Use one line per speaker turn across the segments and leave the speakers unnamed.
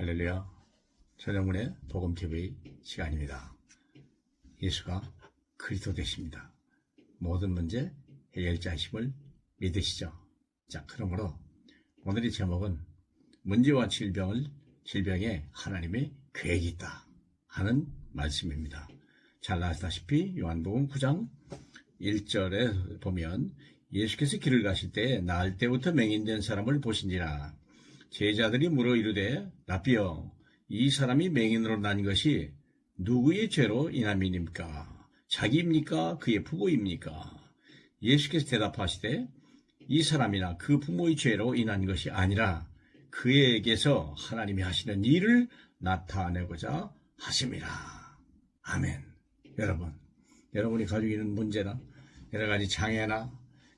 할렐루야. 전영문의 복음TV 시간입니다. 예수가 그리스도 되십니다. 모든 문제 해결자이심을 믿으시죠? 자, 그러므로 오늘의 제목은 문제와 질병에 하나님의 계획이 있다 하는 말씀입니다. 잘 아시다시피 요한복음 9장 1절에 보면 예수께서 길을 가실 때 나을 때부터 맹인된 사람을 보신지라. 제자들이 물어 이르되 라삐여, 이 사람이 맹인으로 난 것이 누구의 죄로 인함이니까? 자기입니까? 그의 부모입니까? 예수께서 대답하시되 이 사람이나 그 부모의 죄로 인한 것이 아니라 그에게서 하나님이 하시는 일을 나타내고자 하심이라. 아멘. 여러분이 가지고 있는 문제나 여러 가지 장애나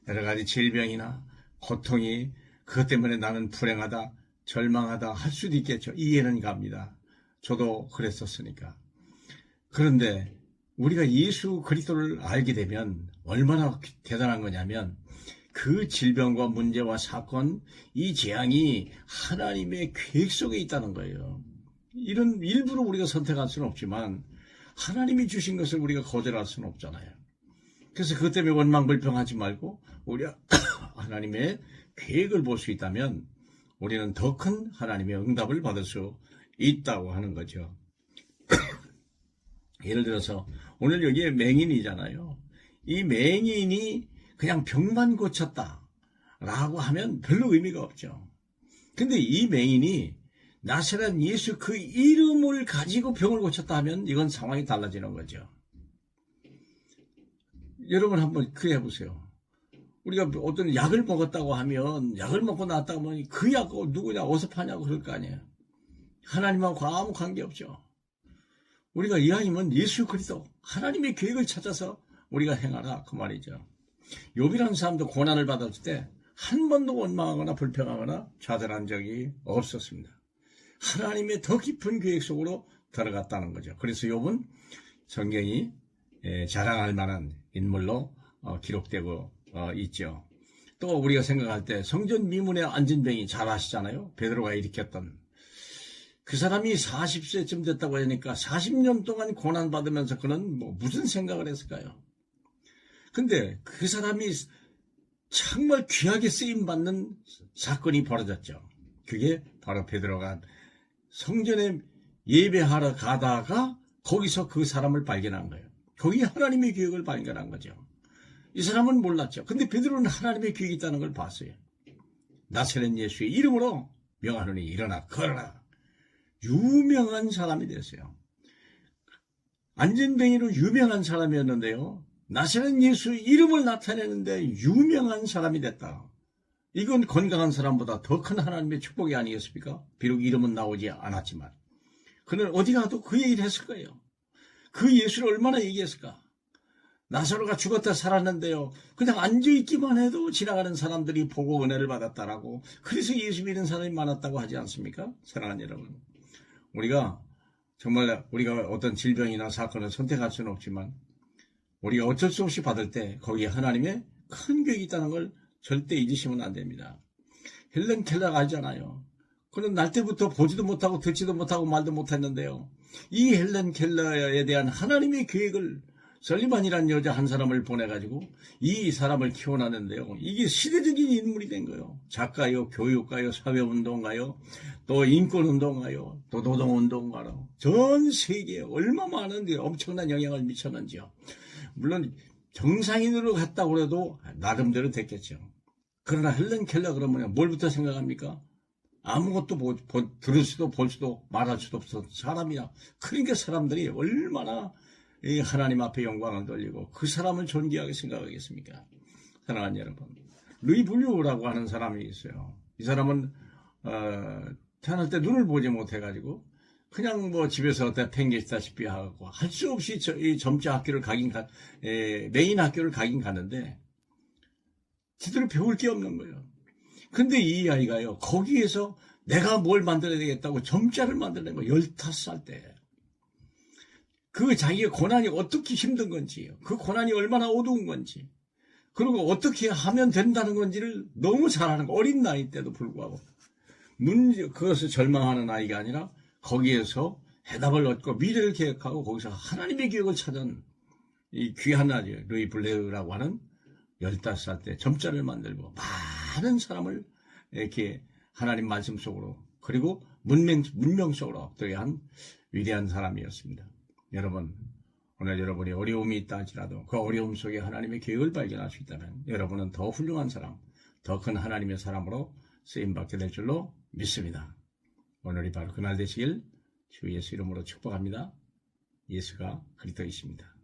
여러 가지 질병이나 고통이 그것 때문에 나는 불행하다, 절망하다 할 수도 있겠죠. 이해는 갑니다. 저도 그랬었으니까. 그런데 우리가 예수 그리스도를 알게 되면 얼마나 대단한 거냐면 그 질병과 문제와 사건, 이 재앙이 하나님의 계획 속에 있다는 거예요. 이런 일부러 우리가 선택할 수는 없지만 하나님이 주신 것을 우리가 거절할 수는 없잖아요. 그래서 그것 때문에 원망불평하지 말고 우리가 하나님의 계획을 볼 수 있다면 우리는 더 큰 하나님의 응답을 받을 수 있다고 하는 거죠. 예를 들어서 오늘 여기에 맹인이잖아요. 이 맹인이 그냥 병만 고쳤다 라고 하면 별로 의미가 없죠. 근데 이 맹인이 나사렛 예수 그 이름을 가지고 병을 고쳤다 하면 이건 상황이 달라지는 거죠. 여러분 한번 그래 해보세요. 우리가 어떤 약을 먹었다고 하면 약을 먹고 나왔다고 하면 그 약 누구냐 어디서 파냐고 그럴 거 아니에요. 하나님하고 아무 관계없죠. 우리가 이왕이면 예수 그리스도 하나님의 계획을 찾아서 우리가 행하라 그 말이죠. 욥이라는 사람도 고난을 받았을 때 한 번도 원망하거나 불평하거나 좌절한 적이 없었습니다. 하나님의 더 깊은 계획 속으로 들어갔다는 거죠. 그래서 욥은 성경이 자랑할 만한 인물로 기록되고 있죠. 또 우리가 생각할 때 성전 미문에 앉은 병이 잘 아시잖아요. 베드로가 일으켰던 그 사람이 40세쯤 됐다고 하니까 40년 동안 고난받으면서 그는 무슨 생각을 했을까요? 근데 그 사람이 정말 귀하게 쓰임받는 사건이 벌어졌죠. 그게 바로 베드로가 성전에 예배하러 가다가 거기서 그 사람을 발견한 거예요. 거기 하나님의 계획을 발견한 거죠. 이 사람은 몰랐죠. 근데 베드로는 하나님의 계획이 있다는 걸 봤어요. 나사렛 예수의 이름으로 명하노니 일어나 걸어라. 유명한 사람이 됐어요. 안전뱅이로 유명한 사람이었는데요. 나사렛 예수의 이름을 나타내는데 유명한 사람이 됐다. 이건 건강한 사람보다 더 큰 하나님의 축복이 아니겠습니까? 비록 이름은 나오지 않았지만. 그는 어디 가도 그 얘기를 했을 거예요. 그 예수를 얼마나 얘기했을까? 나사로가 죽었다 살았는데요. 그냥 앉아있기만 해도 지나가는 사람들이 보고 은혜를 받았다라고. 그래서 예수 믿는 사람이 많았다고 하지 않습니까? 사랑하는 여러분. 우리가 어떤 질병이나 사건을 선택할 수는 없지만 우리가 어쩔 수 없이 받을 때 거기에 하나님의 큰 계획이 있다는 걸 절대 잊으시면 안 됩니다. 헬렌 켈러가 알잖아요. 그는 날 때부터 보지도 못하고 듣지도 못하고 말도 못했는데요. 이 헬렌 켈러에 대한 하나님의 계획을 설리반이라는 여자 한 사람을 보내가지고 이 사람을 키워놨는데요. 이게 시대적인 인물이 된 거예요. 작가요, 교육가요, 사회운동가요, 또 인권운동가요, 또 노동운동가요. 전 세계에 얼마 많은데 엄청난 영향을 미쳤는지요. 물론 정상인으로 갔다고 해도 나름대로 됐겠죠. 그러나 헬렌 켈러 그러면 뭘부터 생각합니까? 아무것도 들을 수도 볼 수도 말할 수도 없어 사람이야. 그러니까 사람들이 얼마나 하나님 앞에 영광을 돌리고 그 사람을 존귀하게 생각하겠습니까? 사랑하는 여러분, 루이 불류라고 하는 사람이 있어요. 이 사람은 태어날 때 눈을 보지 못해가지고 그냥 집에서 팽개치다시피 하고 할 수 없이 이 점자 학교를 메인 학교를 가긴 가는데 제대로 배울 게 없는 거예요. 근데 이 아이가요, 거기에서 내가 뭘 만들어야 되겠다고 점자를 만들어낸 거예요. 15살 때. 그 자기의 고난이 어떻게 힘든 건지, 그 고난이 얼마나 어두운 건지, 그리고 어떻게 하면 된다는 건지를 너무 잘 아는 거. 어린 나이 때도 불구하고. 그것을 절망하는 아이가 아니라 거기에서 해답을 얻고 미래를 계획하고 거기서 하나님의 계획을 찾은 이 귀한 아주 루이 블레어라고 하는 15살 때 점자를 만들고 많은 사람을 이렇게 하나님 말씀 속으로 그리고 문명 속으로 들여한 위대한 사람이었습니다. 여러분, 오늘 여러분이 어려움이 있다 할지라도 그 어려움 속에 하나님의 계획을 발견할 수 있다면 여러분은 더 훌륭한 사람, 더 큰 하나님의 사람으로 쓰임받게 될 줄로 믿습니다. 오늘이 바로 그날 되시길 주 예수 이름으로 축복합니다. 예수가 그리스도이십니다.